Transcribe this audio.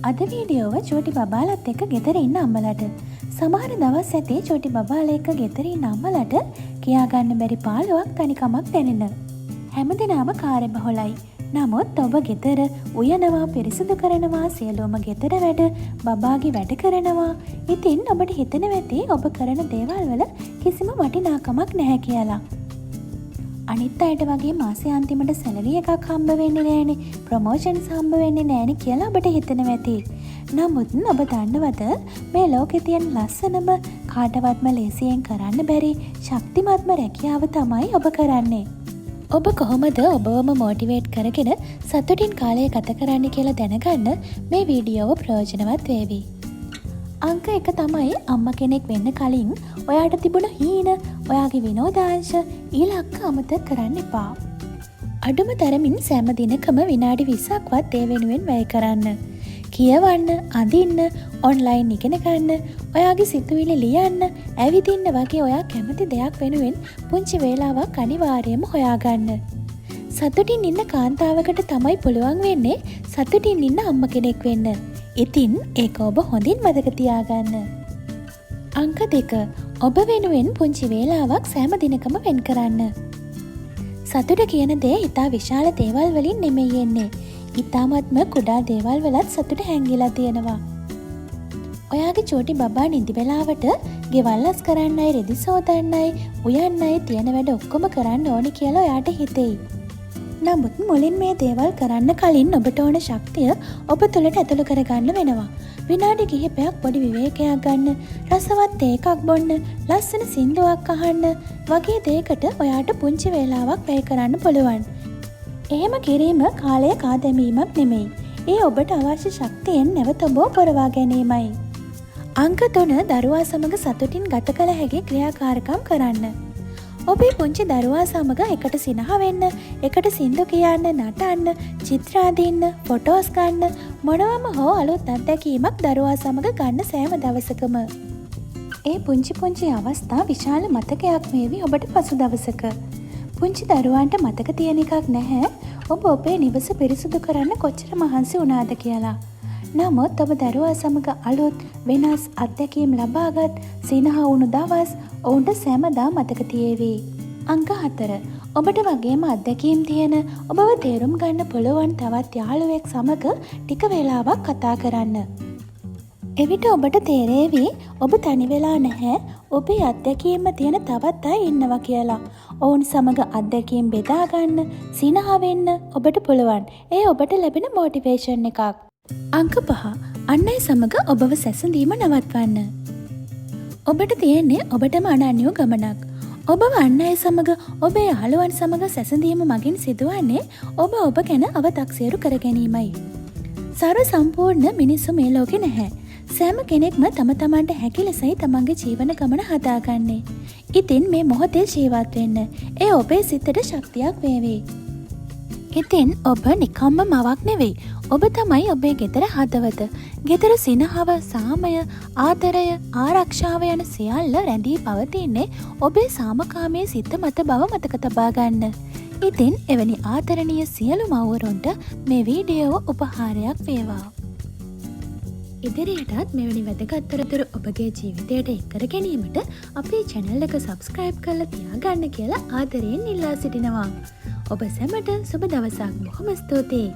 අද වීඩියෝව චෝටි බබාලත් එක්ක ගෙදර ඉන්න අම්මලට. සමහර දවස් ඇතේ චෝටි බබාලා එක්ක ගෙදර ඉන්න අම්මලට කියා ගන්න බැරි පාළුවක් තනිකමක් දැනෙන. හැමදෙනාම කාර්යබහුලයි. නමුත් ඔබ ගෙදර උයනවා, පිරිසිදු කරනවා, සියලුම ගෙදර වැඩ බබාගේ වැඩ කරනවා. ඉතින් ඔබට හිතෙනවා ඇති ඔබ කරන දේවල් වල කිසිම වටිනාකමක් නැහැ කියලා. අනිත් අයට වගේ මාසේ අන්තිමට සැලරි එකක් හම්බ වෙන්නේ නැහනේ, ප්‍රොමෝෂන්ස් හම්බ වෙන්නේ නැහනේ කියලා ඔබට හිතෙනවා ඇති. නමුත් ඔබ දන්නවද මේ ලෝකේ තියෙන ලස්සනම කාටවත්ම ලේසියෙන් කරන්න බැරි ශක්තිමත්ම රැකියාව තමයි ඔබ කරන්නේ. ඔබ කොහොමද ඔබවම මොටිවේට් කරගෙන සතුටින් කාලය ගත කරන්න කියලා දැනගන්න මේ වීඩියෝව ප්‍රයෝජනවත් වේවි. අංක 1 තමයි අම්මා කෙනෙක් වෙන්න කලින් ඔයාට තිබුණ හීන, ඔයාගේ විනෝදාංශ, ඉලක්ක අමතක කරන්න එපා. අඩුම තරමින් සෑම දිනකම විනාඩි 20ක්වත් ඒ වෙනුවෙන් වැය කරන්න. කියවන්න, අඳින්න, ඔන්ලයින් ඉගෙන ගන්න, ඔයාගේ සිතුවිලි ලියන්න, ඇවිදින්න වගේ ඔයා කැමති දෙයක් වෙනුවෙන් පුංචි වේලාවක් අනිවාර්යයෙන්ම හොයාගන්න. සතුටින් ඉන්න කාන්තාවකට තමයි පුළුවන් වෙන්නේ සතුටින් ඉන්න අම්ම කෙනෙක් වෙන්න. ඉතින් ඒක ඔබ හොඳින් මතක තියාගන්න. අංක 2. ඔබ වෙනුවෙන් පුංචි වේලාවක් සෑම දිනකම වෙන් කරන්න. සතුට කියන දේ ඉතා විශාල දේවල් වලින් නෙමෙයි එන්නේ. ඉතාමත්ම කුඩා දේවල් වලත් සතුට හැංගිලා තියෙනවා. ඔයාගේ චෝටි බබා නිදි වෙලාවට ගෙවල් අස් කරන්නයි, රෙදි සෝදන්නයි, උයන්නයි තියෙන වැඩ ඔක්කොම කරන්න ඕනි කියලා ඔයාට හිතෙයි. නමුත් මුලින් මේ දේවල් කරන්න කලින් ඔබට ඕන ශක්තිය ඔබ තුළට ඇතුළු කරගන්න වෙනවා. විනාඩි කිහිපයක් පොඩි විවේකයක් ගන්න, රසවත් තේ එකක් බොන්න, ලස්සන සින්දුවක් අහන්න වගේ දෙයකට ඔයාට පුංචි වේලාවක් වැය කරන්න පුළුවන්. එහෙම කිරීම කාලය කා දැමීමක් නෙමෙයි. ඒ ඔබට අවශ්‍ය ශක්තියෙන් නැවත ඔබ පොරවා ගැනීමයි. අංක 3 දරුවා සමග සතුටින් ගත කළ හැකි ක්‍රියාකාරකම් කරන්න. ඔබේ පුංචි දරුවා සමග එකට සිනහ වෙන්න, එකට සින්දු කියන්න, නටන්න, චිත්‍ර අඳින්න, ෆොටෝස් ගන්න, මොනවම හෝ අලුත් අත්දැකීමක් දරුවා සමග ගන්න සෑම දවසකම. ඒ පුංචි අවස්ථා විශාල මතකයක් වේවි ඔබට පසු දවසක. පුංචි දරුවන්ට මතක තියෙන එකක් නැහැ ඔබ ඔබේ නිවස පිරිසිදු කරන්න කොච්චර මහන්සි වුණාද කියලා. නමුත් ඔබ දරුවා සමග අලුත් වෙනස් අත්දැකීම් ලබාගත් සිනහ වුණු දවස් ඔවුන්ට සෑමදා මතක තියේවි. අංක 4. ඔබට වගේම අත්දැකීම් තියෙන, ඔබව තේරුම් ගන්න පුළුවන් තවත් යාළුවෙක් සමග ටික වේලාවක් කතා කරන්න. එවිට ඔබට තේරේවි ඔබ තනි වෙලා නැහැ, ඔබේ අත්දැකීම තියෙන තවත් අය ඉන්නවා කියලා. ඔවුන් සමග අත්දැකීම් බෙදා ගන්න, සිනහ වෙන්න ඔබට පුළුවන්. ඒ ඔබට ලැබෙන මොටිවේෂන් එකක්. අංක 5. අන් අය සමග ඔබව සැසඳීම නවත්වන්න. ඔබට තියෙන්නේ ඔබටම අනන්‍ය ගමනක්. ඔබව අන් අය සමග, ඔබේ යාළුවන් සමග සැසඳීම මගින් සිදුවන්නේ ඔබ ගැන අවතක්සේරු කර ගැනීමයි. සර්ව සම්පූර්ණ මිනිස්සු මේ ලෝකේ නැහැ. සෑම කෙනෙක්ම තම තමන්ට හැකි ලෙසයි තමන්ගේ ජීවන ගමන හදාගන්නේ. ඉතින් මේ මොහොතේ ජීවත් වෙන්න. ඒ ඔබේ සිතට ශක්තියක් වේවි. ඉතින් ඔබ නිකම්ම මවක් නෙවෙයි. ඔබ තමයි ඔබේ ගෙදර හදවත. ගෙදර සිනහව, සාමය, ආදරය, ආරක්ෂාව යන සියල්ල රැඳී පවතින්නේ ඔබේ සාමකාමී සිත මත බව මතක තබා ගන්න. ඉතින් එවැනි ආදරණීය සියලු මව්වරුන්ට මේ වීඩියෝව උපහාරයක් වේවා. ඉදිරියටත් මෙවැනි වැදගත් තොරතුරු ඔබගේ ජීවිතයට එක් කර ගැනීමට අපේ channel එක subscribe කරලා තියාගන්න කියලා ආදරයෙන් ඉල්ලා සිටිනවා. ඔබ සැමට සුබ දවසක්. බොහොම ස්තුතියි.